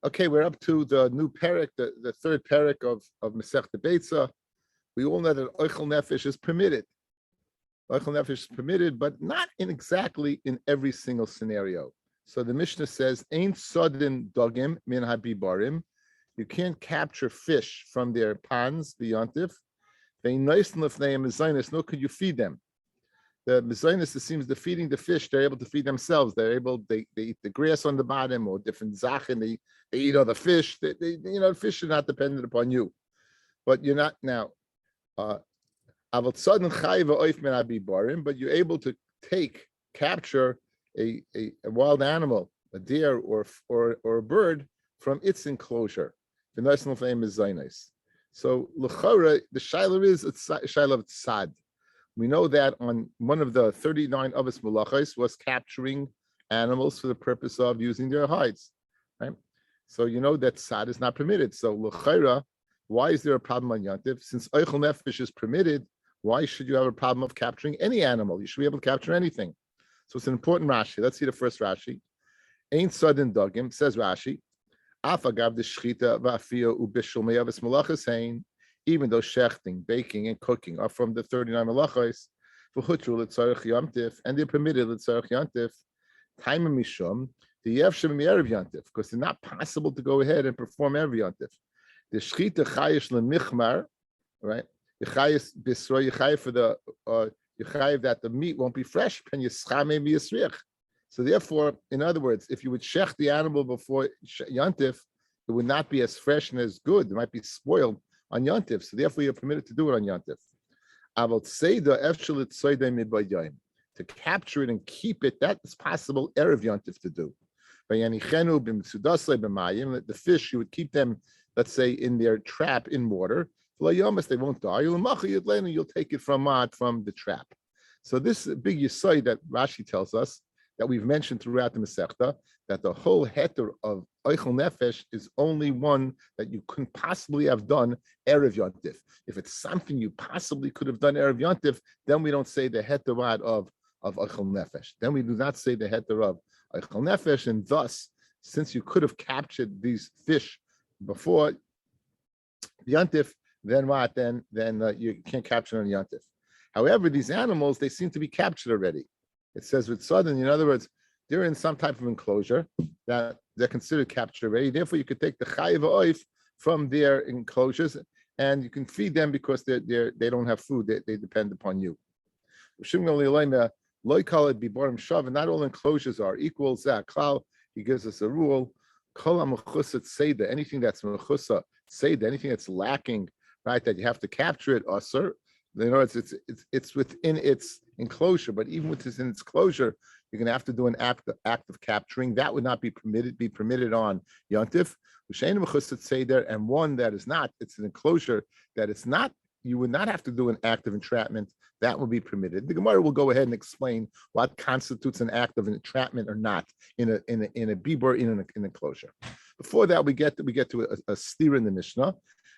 Okay, we're up to the new parak, the third parak of Masechta Beitzah. We all know that oichel nefesh is permitted. Oichel nefesh is permitted, but not exactly in every single scenario. So the Mishnah says, "Ain't sudden dogim min habibarim." You can't capture fish from their ponds, the yontif. They nice and lefneim mezainis. No, could you feed them? The mezainis, it seems, the feeding the fish, they're able to feed themselves. They're able, they eat the grass on the bottom or different zachin. They eat other fish. Fish are not dependent upon you, but you're not now. But you're able to capture a wild animal, a deer or a bird from its enclosure. The nice and flame is zainis. So l'chora, the shaila is a shaila of tzad. We know that on one of the 39 Avos Malachos was capturing animals for the purpose of using their hides, right? So you know that tzad is not permitted. So l'chora, why is there a problem on Yantiv? Since oichel nefesh is permitted, why should you have a problem of capturing any animal? You should be able to capture anything. So it's an important Rashi. Let's see the first Rashi. Ain't sudden dogim, says Rashi. Afagav the shchita va'afia ubishul me'avos malachos hein. Even though shechting, baking, and cooking are from the 39 malachos, v'chutru l'tzarech yomtiv, and they're permitted l'tzarech yomtiv, time mishum, the yevshem erev yomtiv, because they're not possible to go ahead and perform every yomtiv. The shchita chayish lemichmar, right? Yechayish bisro, yechayish for the yechayish that the meat won't be fresh, and yischame v'yisriach. So therefore, in other words, if you would shech the animal before yontif, it would not be as fresh and as good. It might be spoiled on yontif. So therefore, you're permitted to do it on yontif. To capture it and keep it, that is possible erev yontif to do. The fish, you would keep them, let's say, in their trap in water. They won't die. You'll take it from the trap. So this big yesod that Rashi tells us, that we've mentioned throughout the Masechta, that the whole heter of oichel nefesh is only one that you couldn't possibly have done erev yontif. If it's something you possibly could have done erev yontif, then we don't say the heterad of oichel nefesh. Then we do not say the heter of oichel nefesh, and thus, since you could have captured these fish before yontif, then what? Then you can't capture them on yontif. However, these animals, they seem to be captured already. It says with sudden, in other words, they're in some type of enclosure that they're considered capture ready. Therefore, you could take the chayiv oif from their enclosures and you can feed them because they don't have food. They depend upon you. Not all enclosures are equal. He gives us a rule. Anything that's mechusa, anything that's lacking, right, that you have to capture it, asur. In other words, it's within its enclosure, but even within its closure, you're going to have to do an act of capturing. That would not be permitted on yontif. And one that is not, it's an enclosure that it's not, you would not have to do an act of entrapment. That will be permitted. The Gemara will go ahead and explain what constitutes an act of entrapment or not in a bibur in an enclosure. Before that, we get to a steer in the Mishnah.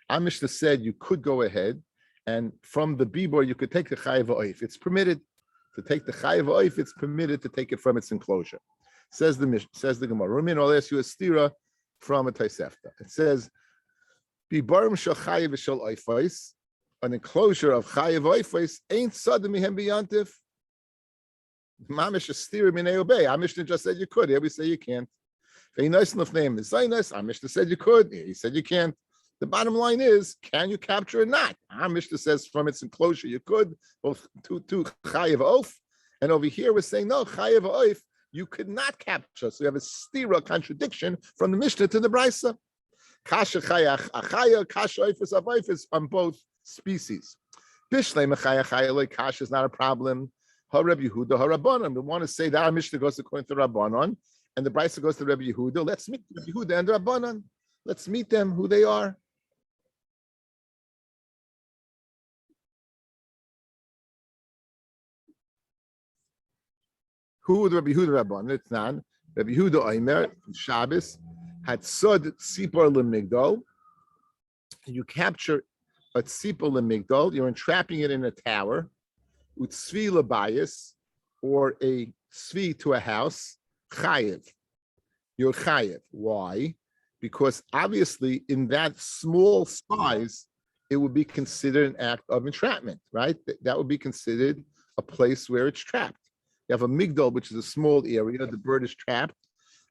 Our Mishnah said you could go ahead and from the bibor, you could take the chayiv oif. It's permitted to take the chayiv oif. It's permitted to take it from its enclosure. Says the Gemara. Rumin, I'll ask you a stira from a Tosefta. It says, "Bibarim shel chayiv shel oifos." An enclosure of chayiv oifos ain't sadem mihem biyantif. Mamish a stira minei obey. Our Mishnah just said you could. Here we say you can't. Very nice enough name is zaynus. Our Mishnah said you could. He said you can't. The bottom line is, can you capture it or not? Our Mishnah says from its enclosure you could, both to chayiv oif, and over here we're saying no, chayiv oif you could not capture. So you have a stira contradiction from the Mishnah to the Brisa. Kasha chayach achaya, kasha oifus avoifus on both species. Bishlei mechaya chayalei kasha is not a problem. Harab Yehuda harabanan. We want to say that our Mishnah goes according to Rabbanon, and the Brisa goes to Rabbi Yehuda. Let's meet Rabbi Yehuda and Rabbanon. Let's meet them, who they are. Who would Rabbi Yehuda Rabban? It's not. Rabbi Yehuda Omer, Shabbos, had sod tzipor lemigdol. You capture a tzipor lemigdol, you're entrapping it in a tower, utzvi lebayis, or a tzvi to a house, chayiv. You're chayiv. Why? because obviously in that small size, it would be considered an act of entrapment, right? That would be considered a place where it's trapped. You have a migdal, which is a small area, the bird is trapped.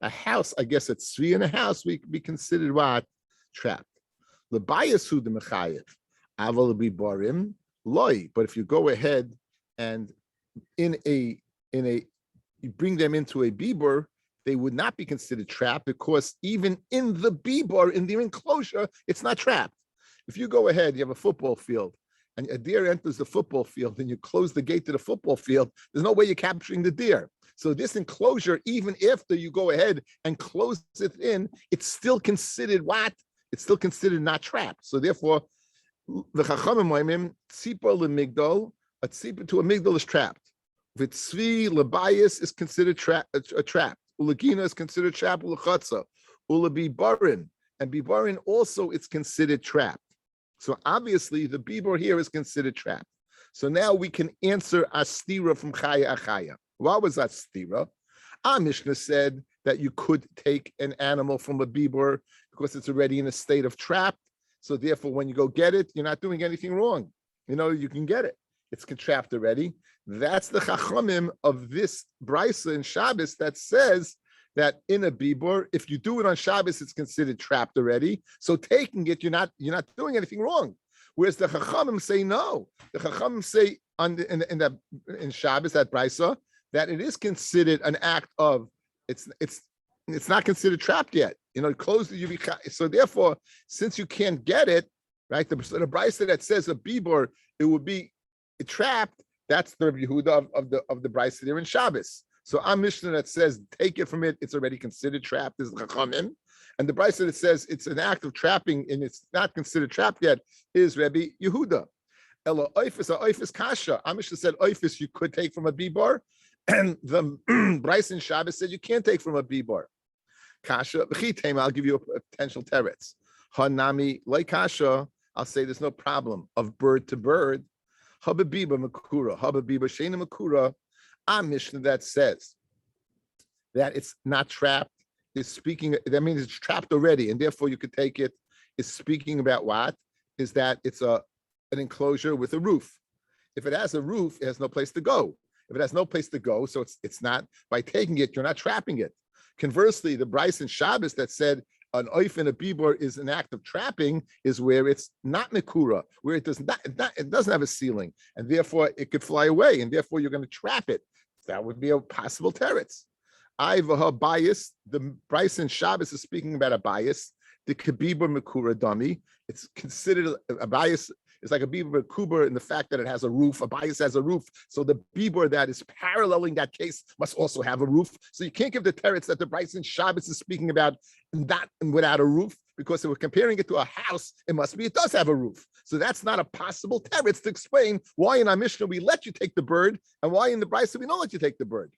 A house, I guess it's three in a house, we be considered what? Trapped. The bias who the mechayev, aval be barim loy. But if you go ahead and you bring them into a bibor, they would not be considered trapped, because even in the bibor, in the enclosure, it's not trapped. If you go ahead, you have a football field, and a deer enters the football field, and you close the gate to the football field, there's no way you're capturing the deer. So this enclosure, even after you go ahead and close it in, it's still considered what? It's still considered not trapped. So therefore, the chachamim moimim tzipor lemigdol, a tzipor to a migdal is trapped. Vitzvi lebayis is considered trapped. Ulagina is considered trapped. Ulachatza, ulabibarin, and bibarin also it's considered trapped. So obviously the bibor here is considered trapped. So now we can answer astira from chaya achaya. What was that stira? Our Mishnah said that you could take an animal from a bibor because it's already in a state of trap. So therefore, when you go get it, you're not doing anything wrong. You can get it. It's trapped already. That's the chachamim of this brisa in Shabbos that says that in a bibor, if you do it on Shabbos, it's considered trapped already. So taking it, you're not doing anything wrong. Whereas the chachamim say no. The chachamim say in Shabbos, that brisa, that it is considered an act of it's not considered trapped yet. Close the UV. So therefore, since you can't get it, right? The brisa that says a bibor, it would be trapped. That's the Rabbi Yehuda of the brisa there in Shabbos. So our Mishnah that says take it from it, it's already considered trapped, is Chachamim, and the brisa that says it's an act of trapping and it's not considered trapped yet is Rabbi Yehuda. Ela oifis kasha. Our Mishnah said oifis you could take from a bibor, and the brisa in Shabbos said you can't take from a bibor. Kasha, I'll give you a potential teretz. Hanami like kasha, I'll say there's no problem of bird to bird. Hababiba makura, hababiba shena makura. Our Mishnah that says that it's not trapped is speaking. That means it's trapped already, and therefore you could take it. Is speaking about what? Is that it's an enclosure with a roof. If it has a roof, it has no place to go. If it has no place to go, so it's not, by taking it, you're not trapping it. Conversely, the brisa in Shabbos that said an oif and a bibor is an act of trapping is where it's not nekura, where it doesn't have a ceiling, and therefore it could fly away, and therefore you're going to trap it. That would be a possible teretz. Ivaha bias. The brisa in Shabbos is speaking about a bias. The kabibor mekura dummy. It's considered a bias. It's like a bibor kuber in the fact that it has a roof. A bias has a roof, so the bibor that is paralleling that case must also have a roof. So you can't give the teretz that the brisa in Shabbos is speaking about that without a roof, because if we're comparing it to a house, it does have a roof. So that's not a possible teretz to explain why in our Mishnah we let you take the bird and why in the brisa we don't let you take the bird.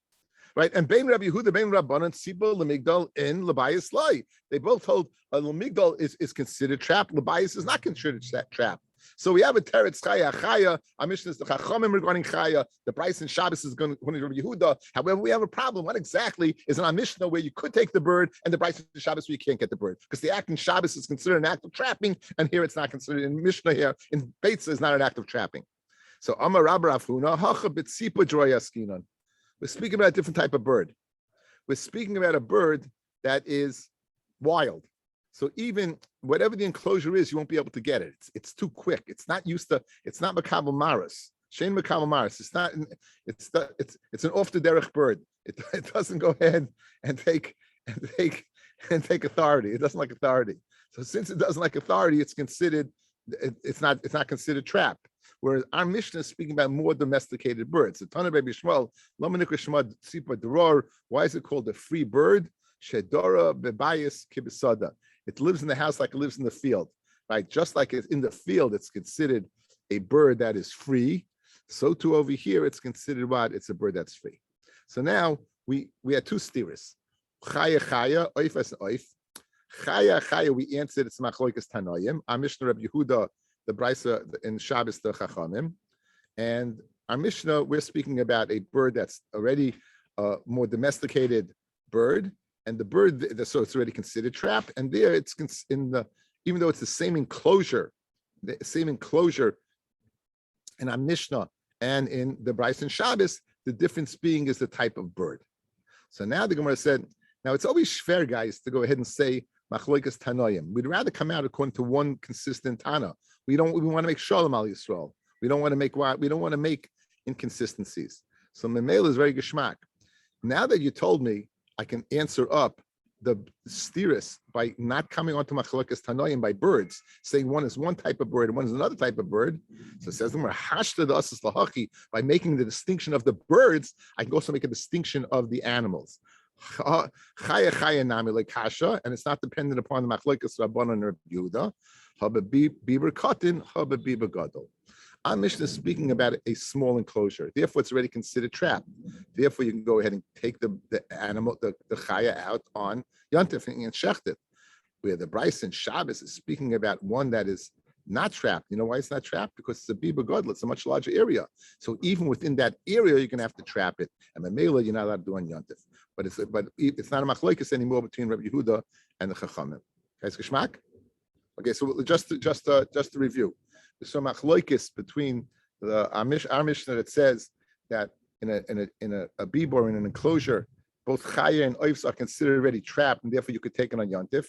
Right, and Bein Rabbi Yehuda, Bein Rabbanan, Siba Lemigdal in Labayis Lai. They both hold Lemigdal is considered trapped. Labayis is not considered trapped. So we have a teretz chaya chaya. Our Mishnah is the chachamim regarding chaya. The brisa in Shabbos is going to Rabbi Yehuda. However, we have a problem. What exactly is in our Mishnah where you could take the bird, and the brisa in Shabbos where you can't get the bird? Because the act in Shabbos is considered an act of trapping, and here it's not considered. In Mishnah here in Beitzah is not an act of trapping. So Amar Rabbi Rafuna hacha b'tzipa droyaskinon. We're speaking about a different type of bird. We're speaking about a bird that is wild. So even whatever the enclosure is, you won't be able to get it. It's too quick. It's not makabel maris. Shein makabel maris. It's an off the derech bird. It doesn't go ahead and take authority. It doesn't like authority. So since it doesn't like authority, it's not considered trapped. Whereas our Mishnah is speaking about more domesticated birds. The Tana Rabbi Shmuel, why is it called a free bird? Shedora bebayis kibisada. It lives in the house like it lives in the field, right? Just like it's in the field, it's considered a bird that is free. So too over here, it's considered what? It's a bird that's free. So now we had two steers. Chaya chaya, oif as oif. Chaya chaya, we answered it's machloikas tanoyim. Our Mishnah Rabbi Yehuda, the brisa in Shabbos the Chachamim, and our Mishnah we're speaking about a bird that's already a more domesticated bird, and the bird, so it's already considered trap. And there, it's in the even though it's the same enclosure in our Mishnah and in the Bryce and Shabbos, the difference being is the type of bird. So now the Gemara said, now it's always schwer, guys, to go ahead and say Machloikas Tanoim. We'd rather come out according to one consistent Tana. We want to make Shalom Al Yisrael. We don't want to make inconsistencies. So Memel is very geschmack. Now that you told me, I can answer up the steeris by not coming onto Machlokas Tanoim by birds, saying one is one type of bird and one is another type of bird. So it says by making the distinction of the birds, I can also make a distinction of the animals. And it's not dependent upon the Machlokas Rabbanan or Yehuda. Biber Katin, Biber Gadol. Our Mishnah is speaking about a small enclosure. Therefore, it's already considered trap. Therefore, you can go ahead and take the animal, the chaya out on Yontif and shecht it. Where the Bryce and Shabbos is speaking about one that is not trapped. You know why it's not trapped? Because it's a biba gadol. It's a much larger area. So even within that area, you're going to have to trap it. And the mela, you're not allowed to do on Yontif. But it's not a machlokes anymore between Rabbi Yehuda and the Chachamim. Guys, geschmack? Okay, so just to review. There's some machlokes between our Mishnah that says that in a bibor, in an enclosure, both chaya and oifs are considered already trapped, and therefore you could take it on Yontif.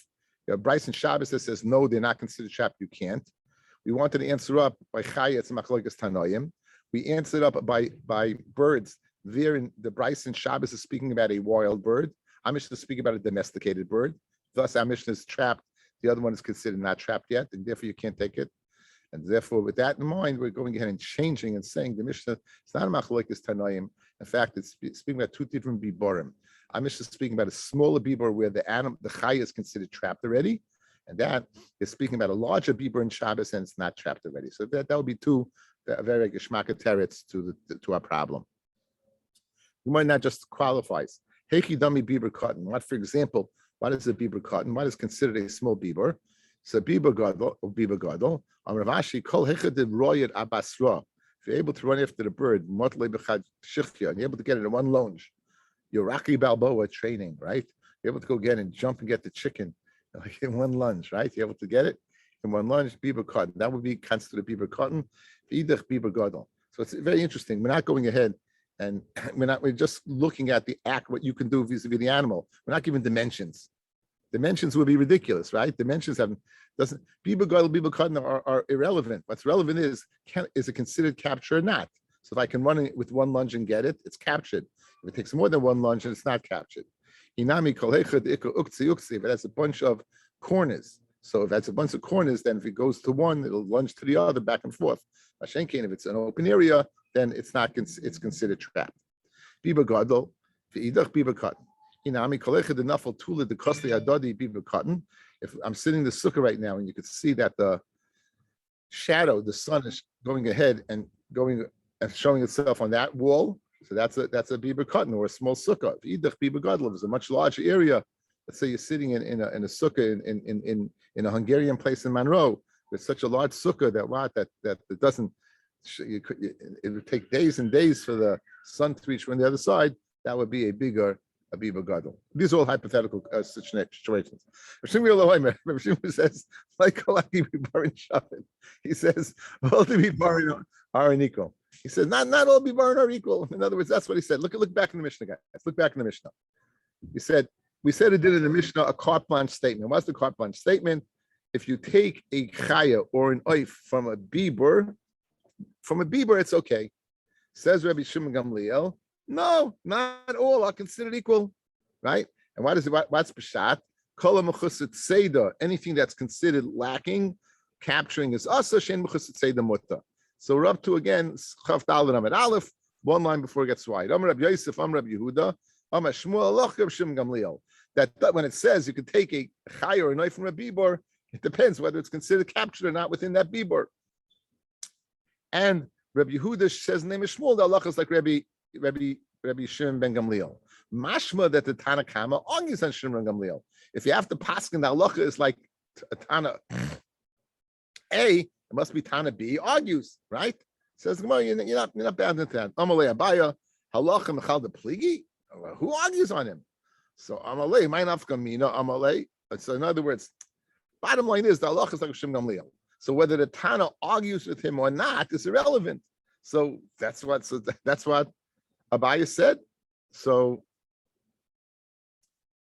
You have Bryce and Shabbos that says no, they're not considered trapped. You can't. We wanted to answer up by chaya. It's machlokes tanoim. We answered up by birds. There in the Bryce and Shabbos is speaking about a wild bird. Our Mishnah is speaking about a domesticated bird. Thus, our Mishnah is trapped. The other one is considered not trapped yet, and therefore you can't take it. And therefore, with that in mind, we're going ahead and changing and saying the Mishnah, it's not a machlokes tanoim. In fact, it's speaking about two different biborim. Our Mishnah is speaking about a smaller bibor where the chaya is considered trapped already, and that is speaking about a larger bibor in Shabbos and it's not trapped already. So that would be two very geschmacka teretz to our problem. We might not just qualifies. Heiki dami bibor cotton. What, for example, what is a bibor cotton? What is considered a small bibor? So bibor gadol. Rav Ashi kol hechad royed abasra. If you're able to run after the bird, and you're able to get it in one lunge, you're Rocky Balboa training, right? You're able to go get and jump and get the chicken like in one lunge, right? You're able to get it in one lunge, bibor cotton. That would be considered bibor cotton. Idach bibor gadol. So it's very interesting. We're not going ahead and we're just looking at the act, what you can do vis-a-vis the animal. We're not giving dimensions. Dimensions would be ridiculous, right? Dimensions doesn't bibor gadol, bibor cotton are irrelevant. What's relevant is it considered capture or not? So if I can run it with one lunge and get it, it's captured. If it takes more than one lunge, and it's not captured. Inami kol hechad ikka ukzi ukzi. If it has a bunch of corners, so if that's a bunch of corners, then if it goes to one, it'll lunge to the other, back and forth. Mashenkein, if it's an open area, then it's not. It's considered trapped. Bibor gadol, v'idach bibor cotton. Inami kol hechad nafal tula de kosli adadi bibor cotton. If I'm sitting in the sukkah right now, and you could see that the shadow, the sun is going ahead and going and showing itself on that wall. So that's a bibor cotton or a small sukkah. Idach bibor gadol is a much larger area. Let's say you're sitting in a sukkah in a Hungarian place in Monroe with such a large sukkah that it doesn't. It would take days and days for the sun to reach from the other side. That would be a bibor gadol. These are all hypothetical situations. Rabbi Shimon says, like he says, all the biborim are unequal. He says, not all biborim are equal. In other words, that's what he said. Look back in the Mishnah, guys. Look back in the Mishnah. He said, we said it did in the Mishnah a carte blanche statement. What's the carte blanche statement? If you take a chaya or an oif from a bibor, it's okay. Says Rabbi Shimon Gamliel, no, not all are considered equal, right? And what's pshat? Kol mechuset seda, anything that's considered lacking, capturing is asa shein mechuset seda mutta. So we're up to again Chav Daled Amud Aleph, one line before it gets wide. Amar Rabbi Yosef, Amar Rabbi Yehuda, Amar Shmuel Aloch Rabbi Shimon Gamliel. That when it says you could take a chay or a knife from a bibor, it depends whether it's considered captured or not within that bibor. And Rabbi Yehuda says the name is Shmuel. The halacha is like Rabbi Shimon ben Gamliel. Mashma that the Tana Kama argues on Shimon ben Gamliel. If you have to paskin, the halacha is like a Tana A, it must be Tana B argues, right? Says you're not bound into that. Amalei Abaya halacha mechal de pligi. Who argues on him? So Amalei, my nafkamina, Amalei. So in other words, bottom line is the halacha is like Shim Gamliel. So whether the Tana argues with him or not is irrelevant. So that's what Abaya said. So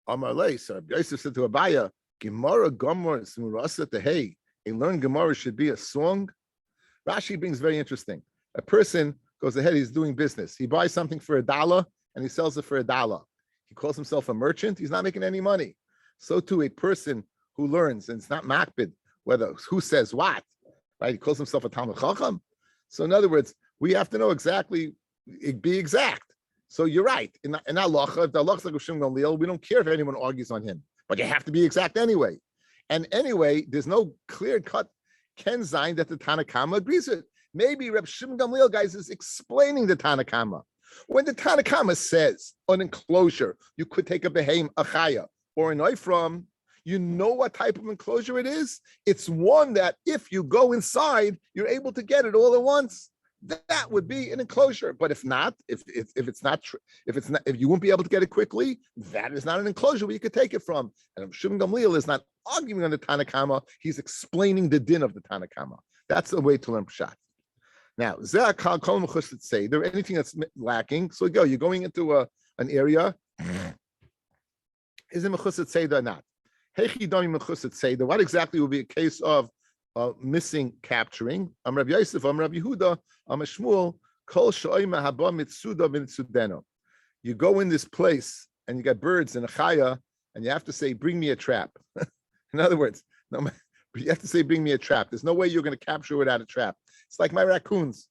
Amalei, so Rabbi Yosef said to Abaya, Gemara Gomor Smurasa Tehei. A learned Gemara should be a song. Rashi brings very interesting. A person goes ahead, he's doing business. He buys something for $1 and he sells it for $1. He calls himself a merchant. He's not making any money. So too, a person who learns, and it's not makbid, whether who says what, right? He calls himself a Talmud Chacham. So in other words, we have to know exactly, be exact. So you're right. In halacha, if the halacha is like Shim Gamliel, we don't care if anyone argues on him, but you have to be exact anyway. And anyway, there's no clear-cut Ken Zayin that the Tanakama agrees with. Maybe Reb Shimon Gamliel, guys, is explaining the Tanakama. When the Tanakama says an enclosure, you could take a behem, a chaya, or an oifram, you know what type of enclosure it is? It's one that if you go inside, you're able to get it all at once. That would be an enclosure. But if not, if you won't be able to get it quickly, that is not an enclosure where you could take it from. And Shimon Gamliel is not arguing on the Tanakama, he's explaining the din of the Tanakama. That's the way to learn Pshat. Now, is there anything that's lacking? So you're going into an area. Is it Mechuset Seder or not? What exactly will be a case of missing capturing? Rabbi Yosef, Rabbi Yehuda, Shmuel, Kol Shoima Haba Mitsuda Mitzudeno. You go in this place and you got birds and a chaya, and you have to say, "Bring me a trap." In other words, you have to say, "Bring me a trap." There's no way you're going to capture without a trap. It's like my raccoons.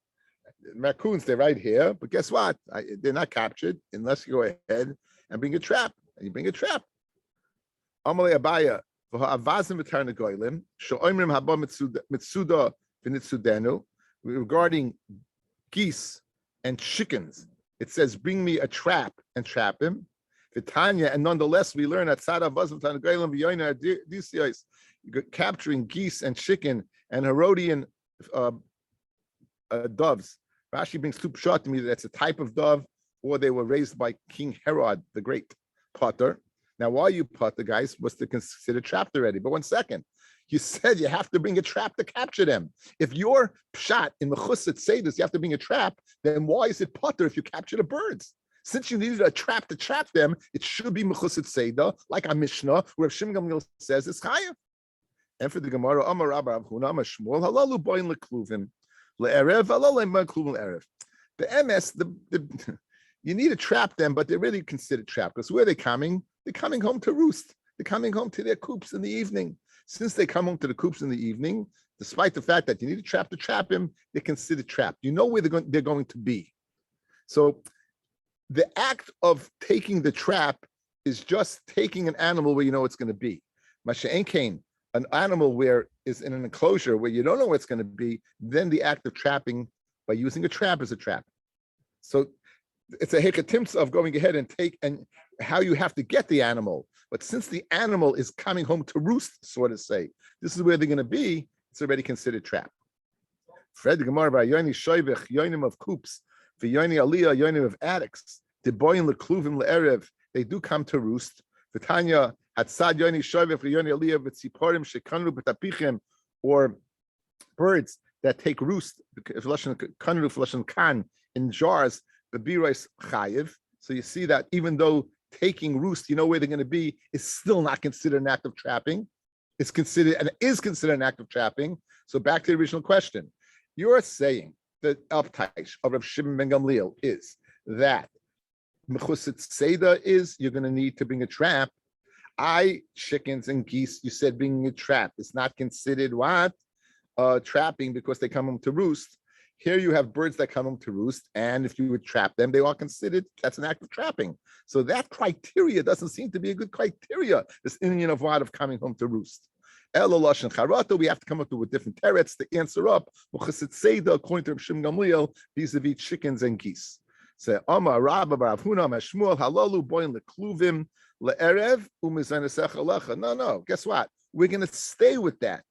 Raccoons, they're right here, but guess what? They're not captured unless you go ahead and bring a trap. And you bring a trap. Amalei Abaya, regarding geese and chickens, it says, "Bring me a trap and trap him." Vitanya, and nonetheless, we learn that capturing geese and chicken and Herodian doves. Rashi brings two pshat to me that's a type of dove, or they were raised by King Herod, the great potter. Now, why you potter, guys, was to consider trapped already. But 1 second, you said you have to bring a trap to capture them. If your pshat in Mechuset Seder you have to bring a trap, then why is it potter if you capture the birds? Since you needed a trap to trap them, it should be Mechuset Seder, like a Mishnah, where Shimon Gamliel says it's chayav. And for the Gemara, Amar Rabbi Avchuna, Amar Shmuel, halalu boin lekluvim. The MS, you need to trap them, but they're really considered trapped because where are they coming? They're coming home to roost. They're coming home to their coops in the evening. Since they come home to the coops in the evening, despite the fact that you need a trap to trap him, they're considered trapped. You know where they're going to be. So the act of taking the trap is just taking an animal where you know it's going to be. Masha'en Kain, an animal where is in an enclosure where you don't know where it's going to be, then the act of trapping by using a trap is a trap. So it's a hekatimsa of going ahead and and how you have to get the animal. But since the animal is coming home to roost, so to say, this is where they're going to be, it's already considered trap. Fred Gemara by Yoni Shoivich, Yonim of coops, for Yoni Aliyah, Yonim of attics, the boyin lekluvim le'erev, they do come to roost. Vitanya Hatzad Yoni Shoivich, Yoni Aliyah, Vitziporim, Shekanu, Betapichim, or birds that take roost, in jars, the birais chayiv. So you see that even though taking roost, you know where they're going to be, is still not considered an act of trapping. It's considered and is considered an act of trapping. So back to the original question. You're saying that Alptaish of Reb Shimon ben Gamliel is that Mechuset Seder is you're going to need to bring a trap. Chickens and geese, you said bringing a trap is not considered what? Trapping because they come home to roost. Here you have birds that come home to roost, and if you would trap them, they are considered, that's an act of trapping. So that criteria doesn't seem to be a good criteria, this Indian of what of coming home to roost. Elolosh and Charata, we have to come up with different terets to answer up. Mechuset Seder, according to Shimon Gamliel, vis-a-vis chickens and geese. Say, Amar Rabba Bar Avchuna, Mashmuel, Halalu, Boin Lekluvim, Le'erev, Umizanesech Alecha. No, guess what? We're going to stay with that.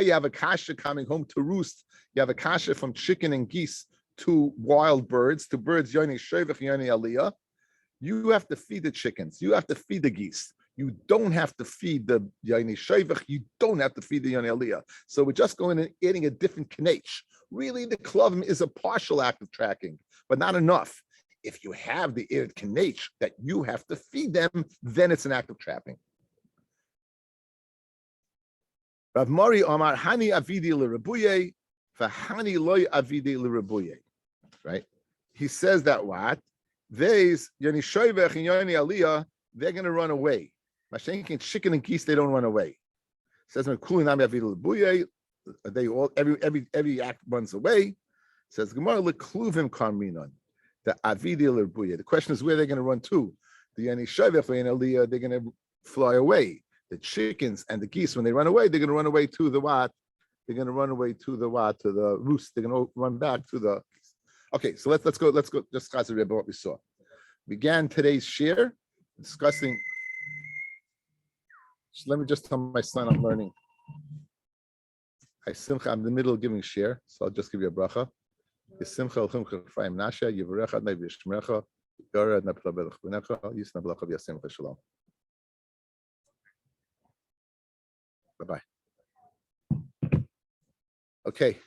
You have a kasha coming home to roost. You have a kasha from chicken and geese to wild birds, to birds Yoni Shevach, Yoni Aliyah. You have to feed the chickens. You have to feed the geese. You don't have to feed the Yaini Shevach. You don't have to feed the Yaini Aliyah. So we're just going and adding a different knech. Really, the klavim is a partial act of tracking, but not enough. If you have the added knech that you have to feed them, then it's an act of trapping. Rav Mari Amar Hani Avidi L'Rebuye, V'Hani Loy Avidi L'Rebuye. Right? He says that what? These Yaini Shevach and Yaini Aliyah, they're going to run away. Mashenkin, chicken and geese, they don't run away. Says they all every act runs away. Says Gemara lekluvim karminon. The avidi l'buya. The question is where they're going to run to. The yani shavech and aliyah, they're going to fly away. The chickens and the geese, when they run away, they're going to run away to the what? They're going to run away to the what? To the roost. They're going to run back to the. Okay, so let's go. Just discuss what we saw. Began today's share discussing. So let me just tell my son I'm learning. I'm in the middle of giving share, so I'll just give you a bracha. Bye-bye. Okay.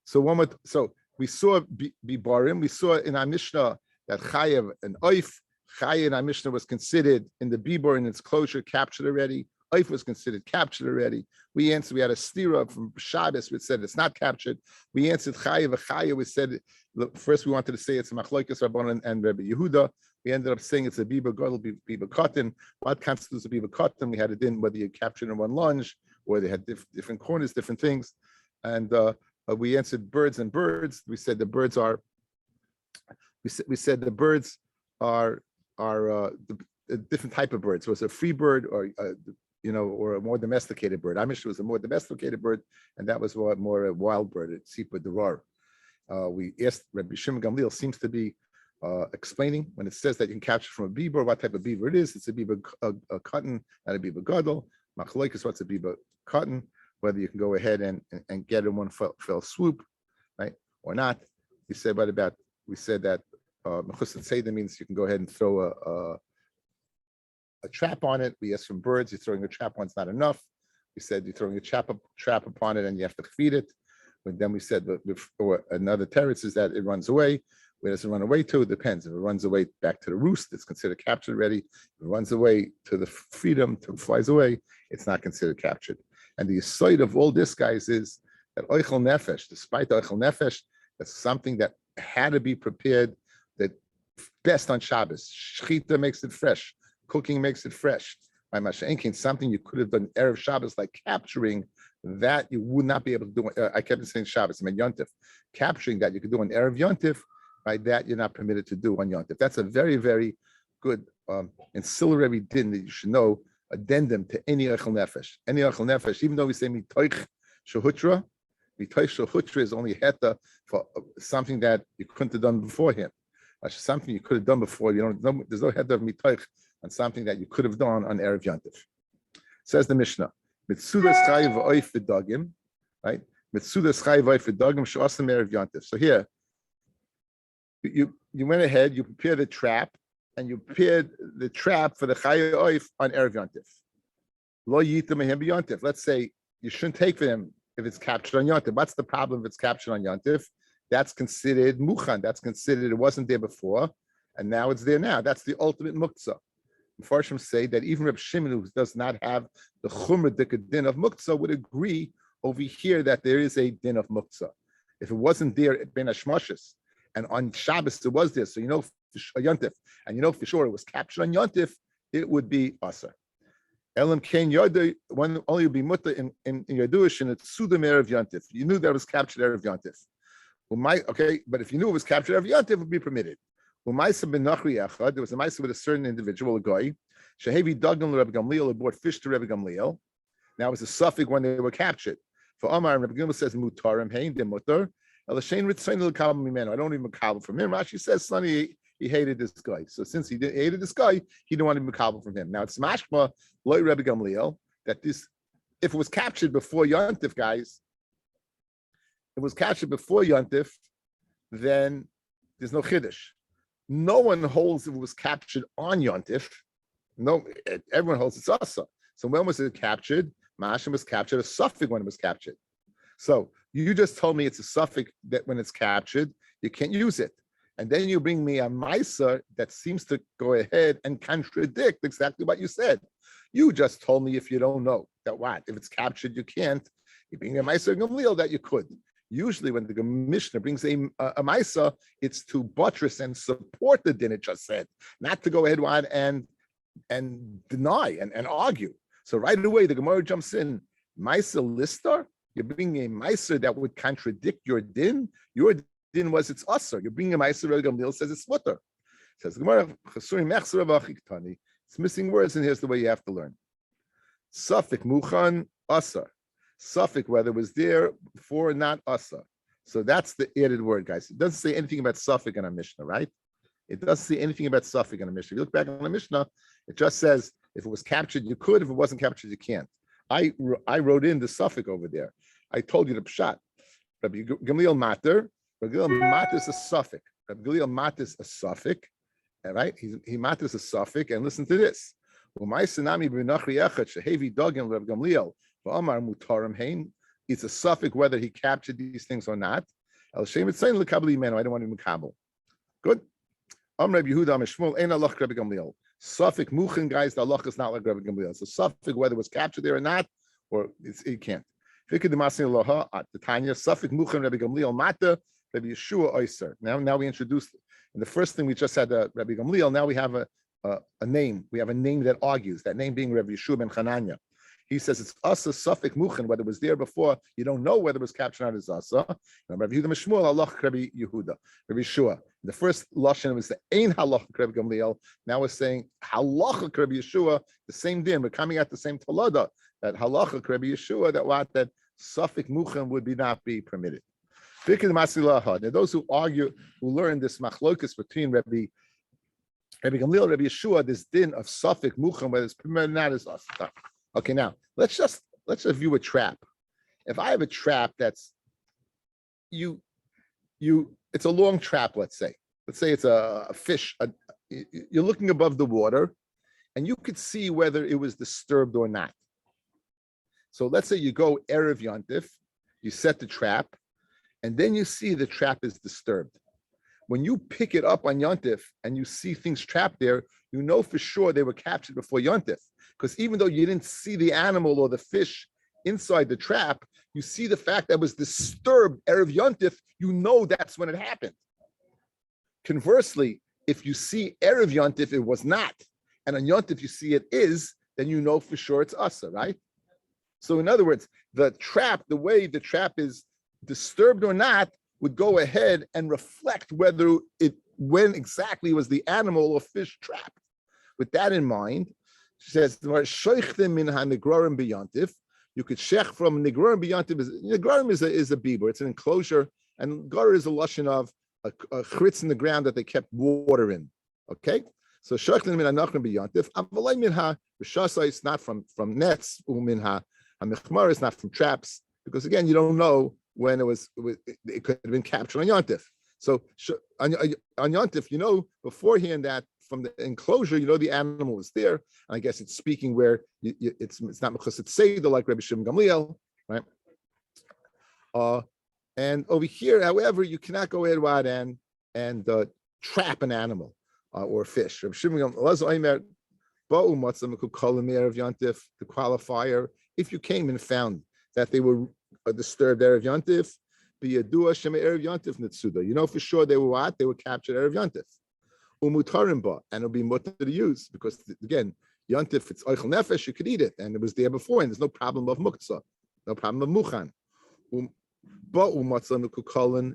So we saw Bibarim. We saw in our Mishnah that Chayev and Oif. Chayev in our Mishnah was considered in the Bibor in its closure captured already. Oif was considered captured already. We answered, we had a stira from Shabbos which said it's not captured. We answered Chayev. We said, look, first we wanted to say it's Machlokes Rabbanan and Rabbi Yehuda. We ended up saying it's a Biba Gadol, Biba Cotton. What constitutes a Biba Cotton? We had it in whether you captured in one lunge or they had different corners, different things. And we answered birds and birds. We said the birds are. We said the birds are a different type of bird. So it's a free bird or or a more domesticated bird. Amish was a more domesticated bird, and that was more a wild bird. It's Sipa Derar. We asked Rabbi Shimon Gamliel seems to be explaining when it says that you can capture from a beaver, what type of beaver it is. It's a beaver cotton, not a beaver gadol. Machlokes, what's a beaver cotton? Whether you can go ahead and get in one fell swoop, right, or not. We said that Mechus Seder means you can go ahead and throw a trap on it. We asked from birds, you're throwing a trap on, it's not enough. We said you're throwing a trap upon it and you have to feed it. But then we said another teretz is that it runs away. Where does it run away to? It depends. If it runs away back to the roost, it's considered captured already. If it runs away to the freedom, flies away, it's not considered captured. And the side of all this, guys, is that oichel nefesh, despite the oichel nefesh, that's something that had to be prepared that best on Shabbos. Shechita makes it fresh. Cooking makes it fresh. By Masha'enkin, something you could have done Erev Shabbos, like capturing that you would not be able to do. I kept saying Shabbos, I mean Yontif. Capturing that you could do on Erev Yontif, by that you're not permitted to do on Yontif. That's a very, very good ancillary din that you should know, addendum to any Eichel Nefesh. Any Eichel Nefesh, even though we say Mitoich Shehutra is only heta for something that you couldn't have done beforehand. That's something you could have done before. There's no heta of Mitoich on something that you could have done on Erev Yontif. Says the Mishnah, Mitsudas Chayiv Oif V'Dagim, right? Mitsudas Chayiv Oif V'Dagim Sh'asam Erev Yontif. So here, you went ahead, you prepared the trap, and you prepared the trap for the Chayiv Oif on Erev Yontif. Lo Yitam Mehem B'Yontif. Let's say you shouldn't take for them if it's captured on Yontif. What's the problem if it's captured on Yontif? That's considered Muchan. That's considered it wasn't there before, and now it's there now. That's the ultimate Muktzah. Farshim say that even Reb Shimon, who does not have the Chumrah din of Muktzah, would agree over here that there is a din of Muktzah. If it wasn't there at Ben Hashmashis, and on Shabbos it was there, so Yontif, and for sure it was captured on Yontif, it would be Asa. Elam Kain Yodai, one only would be Mutta in Yaduish, and it's Sudam Erev Yontif. You knew that it was captured Erev Yontif. But if you knew it was captured Erev Yontif, it would be permitted. There was a Maisa with a certain individual, a guy. Shehevi Dagan Rabbi Gamliel, who brought fish to Rabbi Gamliel. Now it was a suffix when they were captured. For Omar, Rabbi Gamliel says, Mutarim, hein, de mutar. I don't even makabel from him. Rashi says, Sonny, he hated this guy. So since he hated this guy, he didn't want to be makabel from him. Now it's mashma, loy Rabbi Gamliel, that this, if it was captured before Yontif, guys, then there's no chiddush. No one holds if it was captured on Yontif. No, everyone holds it's asa. So when was it captured? Mashim was captured a suffix when it was captured. So you just told me it's a suffix that when it's captured, you can't use it. And then you bring me a Maisa that seems to go ahead and contradict exactly what you said. You just told me if you don't know that what? If it's captured, you can't. You bring a Maisa Gamliel that you could. Usually when the Mishnah brings a Maisa, it's to buttress and support the din it just said, not to go ahead and deny and argue. So right away, the Gemara jumps in. Maisa Listar, you're bringing a Maisa that would contradict your din. Your din was it's usser. You're bringing a Maisa Rabbi Gamliel says it's mutter. Says Gemara, it's missing words, and here's the way you have to learn. Suffix muchan usser. Suffix whether it was there before or not usser. So that's the added word, guys. It doesn't say anything about suffix in a Mishnah, right? It doesn't say anything about suffix in a Mishnah. If you look back on the Mishnah, it just says if it was captured, you could. If it wasn't captured, you can't. I wrote in the suffix over there. I told you the pshat. Rabbi Gamliel mater. Rabbi Gamliel mater is a suffix. Rabbi Gamliel mater is a suffix. All right, he mater is a suffix. And listen to this. It's a suffix whether he captured these things or not. I don't want to be good. Rabbi Yehuda Mishmul ain't Allah Rabbi Gamliel. Suffix muchen, guys, the Allah is not like Rabbi Gamliel. So suffix whether it was captured there or not, or it can't. The Tanya suffix muchen Rabbi Gamliel mata Rabbi Yeshua oyser. Now we introduced in the first thing we just had Rabbi Gamliel. Now we have a name. We have a name that argues. That name being Rabbi Yeshua ben Chananya. He says it's asa suffix muchen, whether it was there before, you don't know whether it was captured or not as asa. Rabbi Yehuda Mishmul Allah Rabbi Yehuda, Rabbi Yeshua. The first lashon was the ein halacha Rabbi Gamliel. Now we're saying halacha Rabbi Yeshua, the same din. We're coming at the same talada that halacha Rabbi Yeshua that suffix muchen would not be permitted. There are those who argue, who learn this machlokus between Rabbi Gamliel, Rabbi Yeshua, this din of suffix muchen, whether it's permitted or not is asa. Okay, now let's just view a trap. If I have a trap that's it's a long trap, let's say it's a fish. You're looking above the water, and you could see whether it was disturbed or not. So let's say you go Erev Yontif, you set the trap, and then you see the trap is disturbed. When you pick it up on Yontif and you see things trapped there, you know for sure they were captured before Yontif. Because even though you didn't see the animal or the fish inside the trap, you see the fact that it was disturbed Erev Yontif, you know that's when it happened. Conversely, if you see Erev Yontif, it was not. And on Yontif, you see it is, then you know for sure it's asa, right? So in other words, the way the trap is disturbed or not, would go ahead and reflect when exactly was the animal or fish trapped. With that in mind, she says, you could shech from nigrorim biyantiv. Nigrorim is a beaver. It's an enclosure, and gar is a lashon of a chritz in the ground that they kept water in. Okay, so shech min hanachrim biyantiv. Avalei minha b'shasa is not from nets. Uminha hamichmar is not from traps, because again you don't know when it could have been captured on Yontif. So on Yontif, you know beforehand that from the enclosure, you know the animal was there. And I guess it's speaking where it's not because it's Seder like Rabbi Shimon Gamliel, right? And over here, however, you cannot go ahead and trap an animal or a fish. Rabbi Shimon Gamliel, the qualifier, if you came and found that they were disturbed Erev Yontif, you know for sure they were what? They were captured Erev Yontif. And it'll be mutter to use because again, Yontif, it's oichel nefesh, you could eat it, and it was there before, and there's no problem of muktzah, no problem of muchan.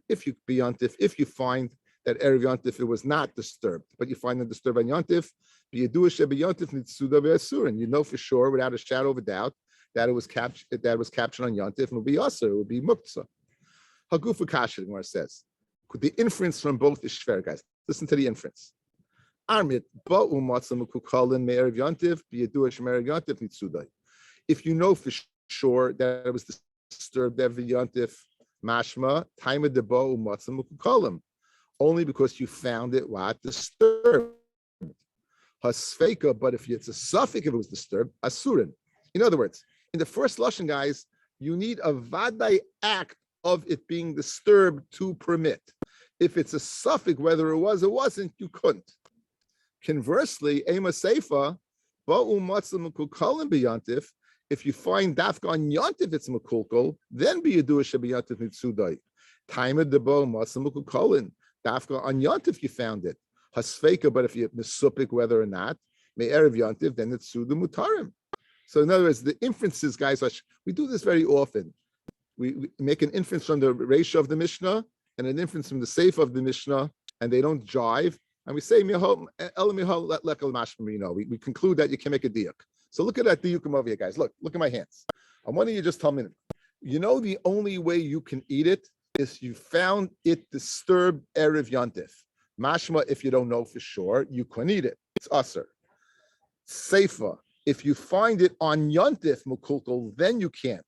If you be Yontif, if you find that Erev Yontif it was not disturbed, but you find it disturbed on Yontif, and you know for sure, without a shadow of a doubt, that it was captured on Yontif, and it would be usher, it would be muktzah. Hagufa kasher, the Gemara says, the inference from both is shver, guys. Listen to the inference. If you know for sure that it was disturbed every Yontif, mashma, time of the bo umatzam ukukalim. only because you found it what disturbed. Hasfeka, but if it's a suffix, if it was disturbed, asurin. In other words, in the first lashon, guys, you need a vadai act of it being disturbed to permit. If it's a suffix, whether it was or wasn't, you couldn't. Conversely, ema seifa, ba'u matzah mekukalim beyantif. If you find dafka on yantif, it's mekulkal, then be yedua shebeyantif mitzudai. Time of the bo matzah mekukalim. Dafka on yantif, you found it. Hasfeka, but if you misupik whether or not, may erev yantiv, then it's suda mutarim. So in other words, the inferences, guys, we do this very often. We make an inference from the ratio of the Mishnah and an inference from the seif of the Mishnah, and they don't jive. And we say, we conclude that you can make a diuk. So look at that diukum over here, guys. Look at my hands. I want you to just tell me, the only way you can eat it is you found it disturbed erev yantif. Mashma, if you don't know for sure, you can eat it. It's usher. Seifa, if you find it on yontif mukulkul, then you can't.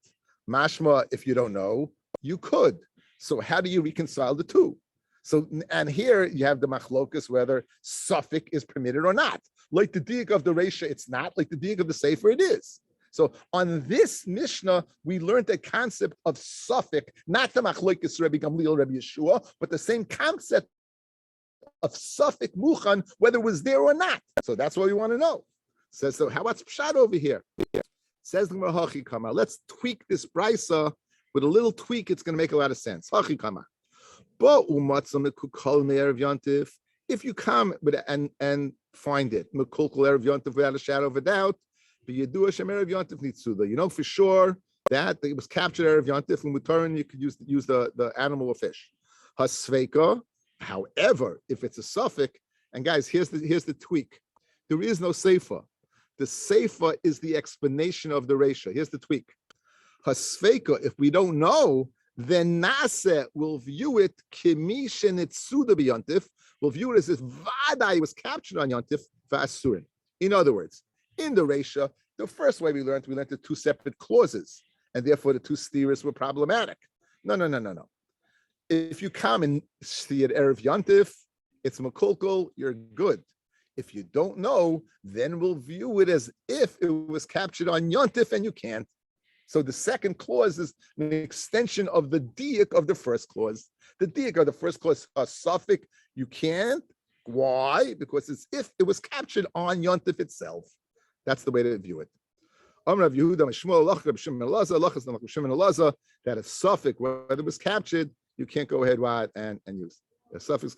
Mashma, if you don't know, you could. So how do you reconcile the two? So, and here you have the machlokus whether suffix is permitted or not. Like the diak of the Reisha, it's not. Like the diak of the Sefer, it is. So on this Mishnah, we learned the concept of suffix, not the machlokus Rabbi Gamliel, Rabbi Yeshua, but the same concept of suffix muchan, whether it was there or not. So that's what we want to know. Says, so how about pshat over here? Says the Gemara, Hachi Kama. Let's tweak this brisa with a little tweak. It's going to make a lot of sense. Hachi Kama. If you come with and find it, without a shadow of a doubt, you know for sure that it was captured erev yontif, and return you could use the animal or fish. Hasveika. However, if it's a suffix, and guys, here's the tweak. There is no seifa. The seifa is the explanation of the ratio. Here's the tweak. Hasveika, if we don't know, then Nase will view it kimishen itsuda b'yontif. We'll view it as if vadai was captured on yontif v'asurin. In other words, in the ratio, the first way we learned the two separate clauses, and therefore the two steers were problematic. No. If you come and see it erev yontif, it's makulkul, you're good. If you don't know, then we'll view it as if it was captured on yontif, and you can't. So the second clause is an extension of the diak of the first clause. The diak of the first clause, a suffix, you can't. Why? Because it's if it was captured on yontif itself. That's the way to view it. That a suffix, whether it was captured, you can't go ahead and use the suffix.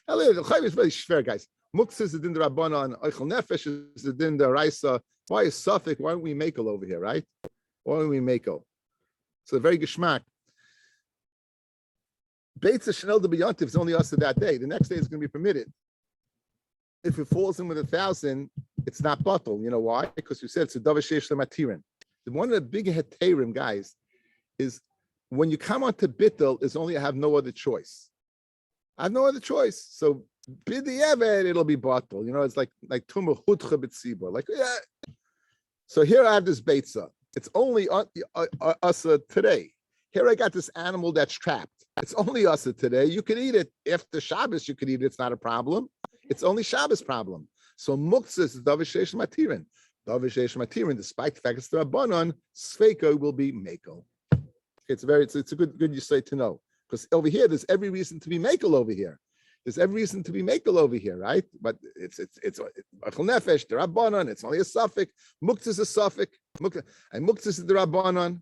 The is very fair, guys. Muktzah is the din Rabbanan, Eichel Nefesh is the din Raisa. Why is suffix? Why don't we makel over here, right? Why don't we makel? So very geschmack. Beitzah Chanel de B'yantiv is only us to that day. The next day is going to be permitted. If it falls in with 1,000, it's not bottle. You know why? Because you said it's a davashesh lematirin. One of the big heterim, guys, is when you come onto bittel, is only I have no other choice. I have no other choice. So b'di'evet, it'll be bottle. It's like tumah hutcha b'tzibur. Like, yeah. So here I have this beitzah. It's only us today. Here I got this animal that's trapped. It's only us today. You can eat it. If the Shabbos, you can eat it. It's not a problem. It's only Shabbos problem. So muktzah is davashesh matirin. Davashesh matirin, despite the fact it's the Rabbanon, sveika will be makel. It's a good you say to know, because over here there's every reason to be makel over here. There's every reason to be makel over here, right? But it's achol nefesh the Rabbanon. It's only a suffix. Muktzah is a suffix. And muktzah is the Rabbanon.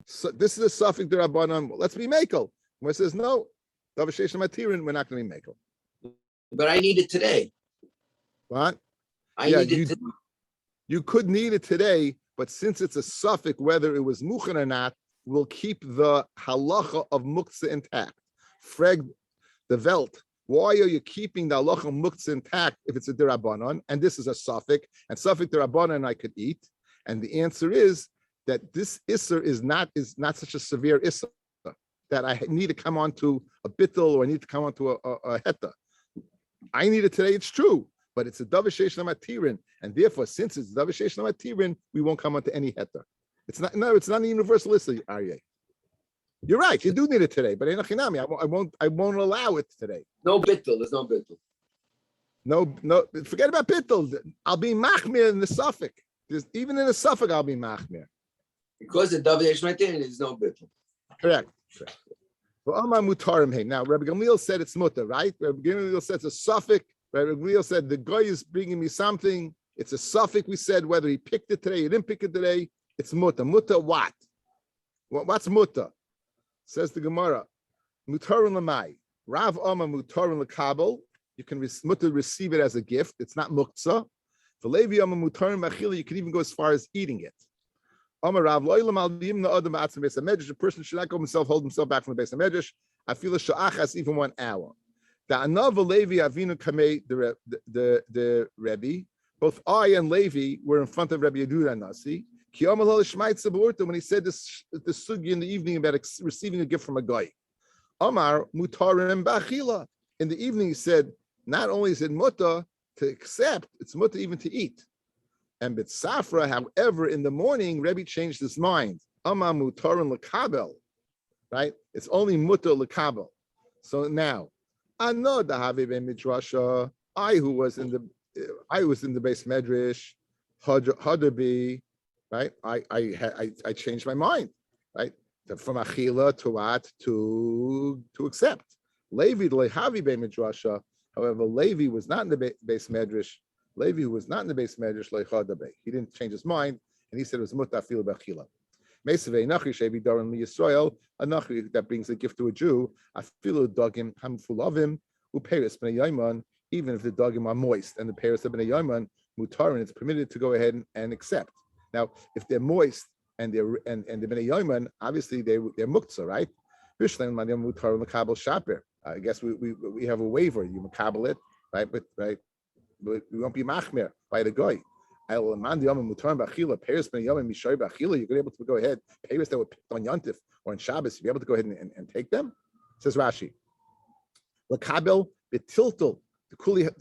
So this is a suffix the Rabbanon. Well, let's be makel. When it says no, davashesh matirin, we're not going to be makel. But I need it today. What? You could need it today, but since it's a suffix, whether it was muchen or not, we'll keep the halacha of muktzah intact. Freg the Welt. Why are you keeping the halacha of muktzah intact if it's a derabanan? And this is a suffix, and suffix derabanan I could eat. And the answer is that this isser is not such a severe isser that I need to come onto a bittel or I need to come onto a heta. I need it today, it's true, but it's a davashesh lamatirin, and therefore, since it's davashesh lamatirin, we won't come onto any heta. It's not a universal issue, Aryeh. You're right. You do need it today, but enochinami, I won't allow it today. No bittul. There's no bittul. No. Forget about bittul. I'll be machmir in the suffix. Even in the suffix, I'll be machmir. Because the David Eshmaitin is no bittul. Correct. Well, now, Rabbi Gamliel said it's mutter, right? Rabbi Gamliel said it's a suffix. Rabbi Gamliel said the guy is bringing me something. It's a suffix. We said whether he picked it today, he didn't pick it today. It's mutter. Mutter what? What's mutter? Says the Gemara. Mutarun lamai. Rav Oma mutarun lekabel. You can mutter receive it as a gift. It's not muktzah. For Levi Oma mutarun machila. You can even go as far as eating it. Oma Rav lo'ilam al yimna adam atzim beis hamedrash. A person should not go himself, hold himself back from the beis hamedrash. I feel a sha'achas even 1 hour. The Anav Levi Avinu Kamei the Rebbe. Both I and Levi were in front of Rabbi Yehuda Nasi. When he said this sugi in the evening about receiving a gift from a guy. Amar mutarim ba'achila. In the evening he said, not only is it muta to accept, it's muta even to eat. And b'tzafra, however, in the morning, Rebbe changed his mind. Amar mutarim lekabel. Right? It's only muta lekabel. So now, I know the Habib and Midrasha. I was in the base medrash, Hadabi, right? I changed my mind, right? From achila to what to accept. Levi lehavi be Midrasha. However, Levi was not in the base medrash. Levi who was not in the base medrash lechadabe. He didn't change his mind, and he said it was mutafil b'achila. Mesavei nachri shebi daran liyisrael. A nachri that brings a gift to a Jew. Afilu dagim hamfulavim uperis b'nei yaiman. Even if the dagim are moist and the peris of b'nei yaiman mutarin, it's permitted to go ahead and accept. Now, if they're moist and the b'nei yaiman, obviously they're muktzah, right? I guess we have a waiver. You makabel it, right? But we won't be machmer by the guy. You're going to be able to go ahead. Peris that were picked on Yontif or on Shabbos, you'll be able to go ahead and take them. Says Rashi. Lakabel betiltul. The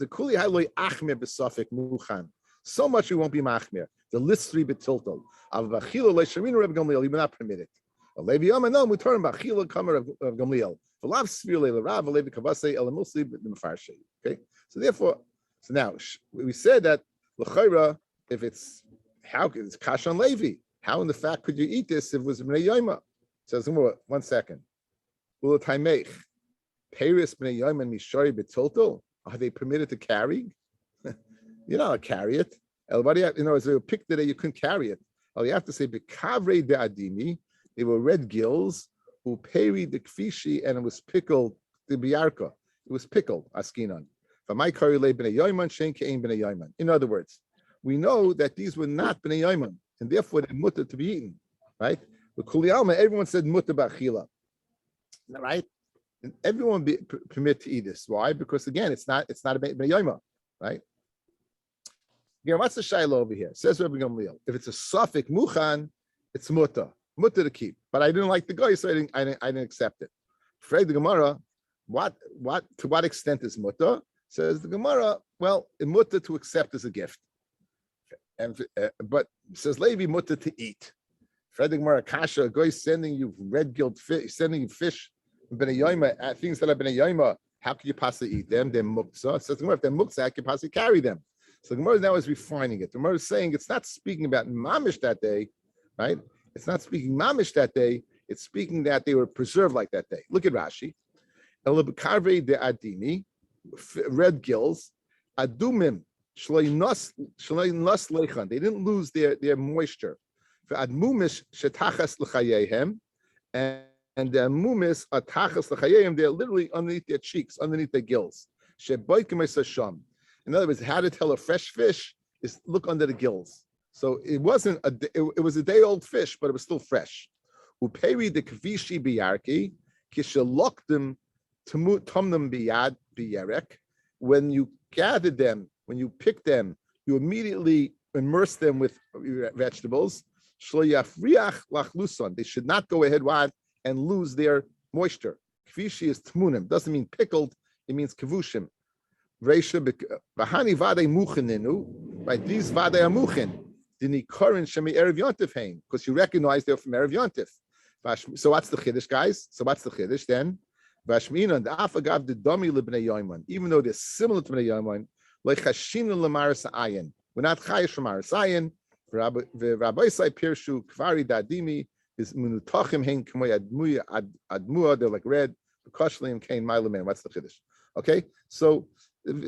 kuli haloi achmer besafik muchan. So much we won't be machmer. The list 3 betiltul. Av bachila leishamina Reb Gamliel. You will not permit it. Levi Yoma no mutarim bachila kamer of Gamliel. V'lav svir le'larav v'levi kavasei elamusli b'mefarshay. Okay. So therefore, now we said that l'chayra. If it's it's kash on Levi, how in the fact could you eat this if it was b'nei yoma? Says 1 second. Ulataymech, peris b'nei yoma mishari betiltul. Are they permitted to carry? You're not a carry it. Everybody, as they were picked today, you couldn't carry it. All you have to say bekavre de adimi. They were red gills. Uperi de kfishi, and it was pickled the biarka. It was pickled askinan. V'may kari le b'nei yoma shein kein b'nei yoma. In other words, we know that these were not b'nei yaiman, and therefore they're mutter to be eaten, right? With kuli alma, everyone said mutter b'achila, right? And everyone permit to eat this. Why? Because again, it's not a b'nei yaiman, right? Again, what's the shayla over here? Says Rabbi Gamliel, if it's a suffix muchan, it's mutter to keep. But I didn't like the guy, so I didn't accept it. Afraid the Gemara, to what extent is mutter? Says the Gemara, well, in mutter to accept is a gift. But says Levi mutter to eat. Fred Gemara Kasha, a guy sending you red-gilled fish, sending you fish, things that have been a yoma. How could you possibly eat them? They're muktzah. Says the Gemara, if they're muktzah, how could you possibly carry them? So the Gemara now is refining it. The Gemara is saying it's not speaking about mamish that day, right? It's not speaking mamish that day. It's speaking that they were preserved like that day. Look at Rashi. Elabkarve de adimi, red gills, adumim. They didn't lose their moisture. And the mumis are tachas l'chayim. They're literally underneath their cheeks, underneath their gills. In other words, how to tell a fresh fish is look under the gills. So it wasn't it was a day old fish, but it was still fresh. Uperi de kvishi biyarki kishaloktim tomnum biyad biyarek. When you gathered them, when you pick them, you immediately immerse them with vegetables. They should not go ahead and lose their moisture. Kvishi is tmunim. Doesn't mean pickled. It means kavushim. Right? These vadei amuchin. Because you recognize they're from Erev Yontif. So what's the chiddush, guys? So what's the chiddush then? Vashmina the afagav the domi libnei yoiman. Even though they're similar to bnei yoiman, like chashinu lemaris ayin. We're not chayish from maris ayin. Rabbi say pirshu kvari dadimi is munutachim hein k'moy admuah. They're like red. Kashlim kain mailaman. What's the chiddush? Okay, so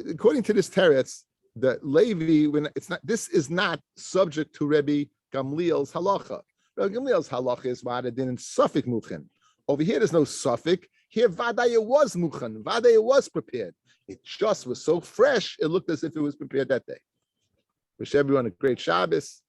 according to this teretz, the Levi, when it's not, this is not subject to Rabbi Gamliel's halacha. Rabbi Gamliel's halacha is vada din in suffik muchen. Over here, there's no suffik. Here, vadaya was muchen. Vadaya was prepared. It just was so fresh. It looked as if it was prepared that day. Wish everyone a great Shabbos.